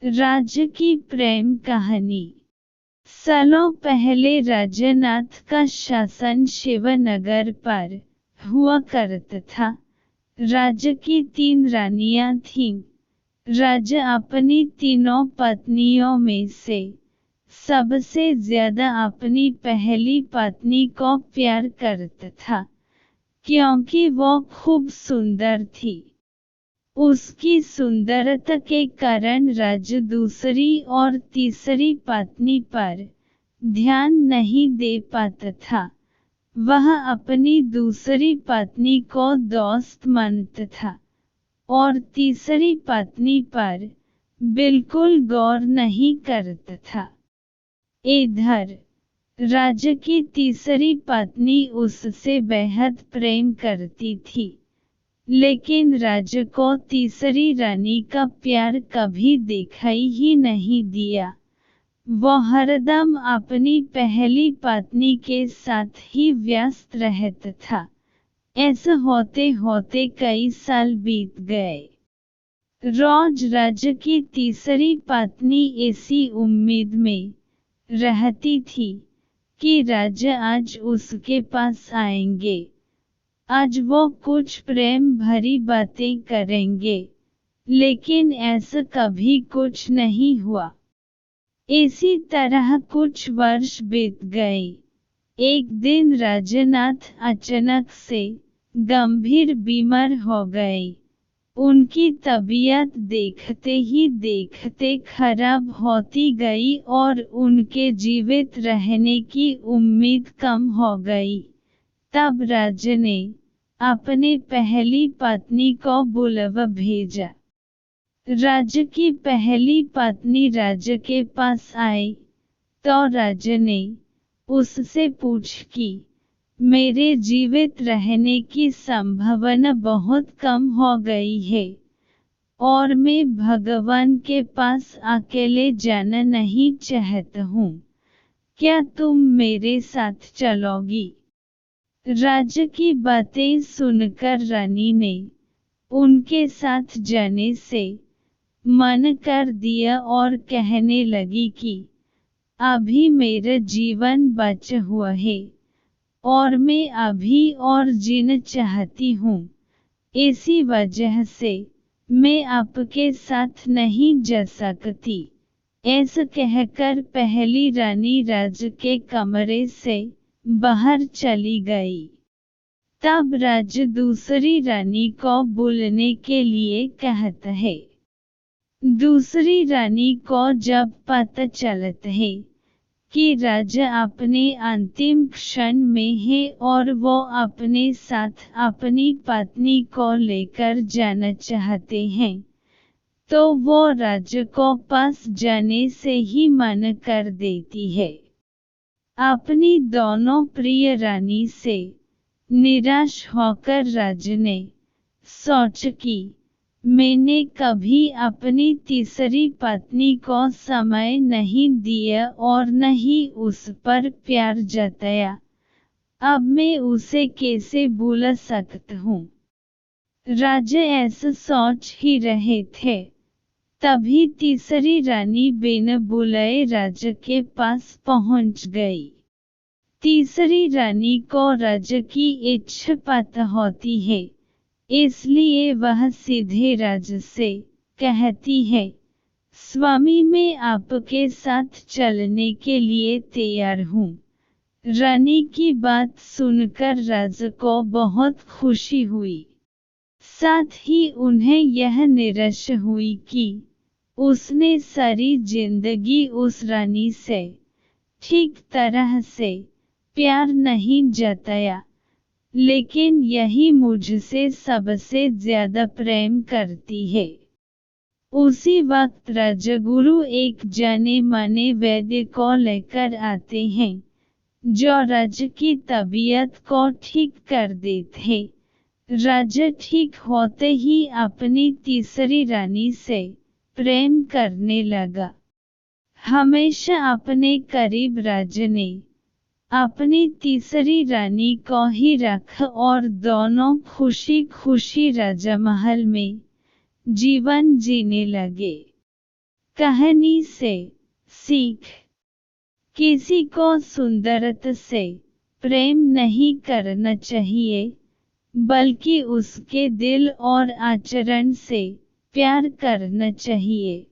राज्य की प्रेम कहानी। सालों पहले राजनाथ का शासन शिवनगर पर हुआ करता था। राज्य की 3 रानियां थीं। राजा अपनी तीनों पत्नियों में से सबसे ज्यादा अपनी पहली पत्नी को प्यार करता था, क्योंकि वो खूब सुंदर थी। उसकी सुंदरता के कारण राजा दूसरी और तीसरी पत्नी पर ध्यान नहीं दे पाता था। वह अपनी दूसरी पत्नी को दोस्त मानता था और तीसरी पत्नी पर बिल्कुल गौर नहीं करता था। इधर राजा की तीसरी पत्नी उससे बेहद प्रेम करती थी, लेकिन राजा को तीसरी रानी का प्यार कभी दिखाई ही नहीं दिया। वो हरदम अपनी पहली पत्नी के साथ ही व्यस्त रहता था। ऐसा होते होते कई साल बीत गए। रोज राजा की तीसरी पत्नी इसी उम्मीद में रहती थी कि राजा आज उसके पास आएंगे, आज वो कुछ प्रेम भरी बातें करेंगे, लेकिन ऐसा कभी कुछ नहीं हुआ। इसी तरह कुछ वर्ष बीत गए। एक दिन राजनाथ अचानक से गंभीर बीमार हो गए। उनकी तबीयत देखते ही देखते खराब होती गई और उनके जीवित रहने की उम्मीद कम हो गई। तब राजा ने अपने पहली पत्नी को बुलवा भेजा। राजा की पहली पत्नी राजा के पास आई तो राजा ने उससे पूछा कि मेरे जीवित रहने की संभावना बहुत कम हो गई है और मैं भगवान के पास अकेले जाना नहीं चाहता हूँ। क्या तुम मेरे साथ चलोगी? राजा की बातें सुनकर रानी ने उनके साथ जाने से मन कर दिया और कहने लगी कि अभी मेरा जीवन बचा हुआ है और मैं अभी और जीना चाहती हूँ। इसी वजह से मैं आपके साथ नहीं जा सकती। ऐसा कहकर पहली रानी राजा के कमरे से बाहर चली गई। तब राजा दूसरी रानी को बुलाने के लिए कहता है। दूसरी रानी को जब पता चलता है कि राजा अपने अंतिम क्षण में है और वो अपने साथ अपनी पत्नी को लेकर जाना चाहते हैं, तो वो राजा को पास जाने से ही मना कर देती है। अपनी दोनों प्रिय रानी से निराश होकर राजा ने सोचा कि मैंने कभी अपनी तीसरी पत्नी को समय नहीं दिया और न ही उस पर प्यार जताया। अब मैं उसे कैसे भूल सकता हूँ? राजा ऐसा सोच ही रहे थे, तभी तीसरी रानी बिना बुलाए राजा के पास पहुंच गई। तीसरी रानी को राजा की इच्छा पता होती है, इसलिए वह सीधे राजा से कहती है, स्वामी मैं आपके साथ चलने के लिए तैयार हूँ। रानी की बात सुनकर राजा को बहुत खुशी हुई। साथ ही उन्हें यह निराशा हुई कि उसने सारी जिंदगी उस रानी से ठीक तरह से प्यार नहीं जताया, लेकिन यही मुझसे सबसे ज्यादा प्रेम करती है। उसी वक्त राजगुरु एक जाने माने वैद्य को लेकर आते हैं, जो राजा की तबीयत को ठीक कर देते हैं। राजा ठीक होते ही अपनी तीसरी रानी से प्रेम करने लगा। हमेशा अपने करीब राजा ने अपनी तीसरी रानी को ही रखा और दोनों खुशी खुशी राजमहल में जीवन जीने लगे। कहानी से सीख। किसी को सुंदरता से प्रेम नहीं करना चाहिए, बल्कि उसके दिल और आचरण से प्यार करना चाहिए।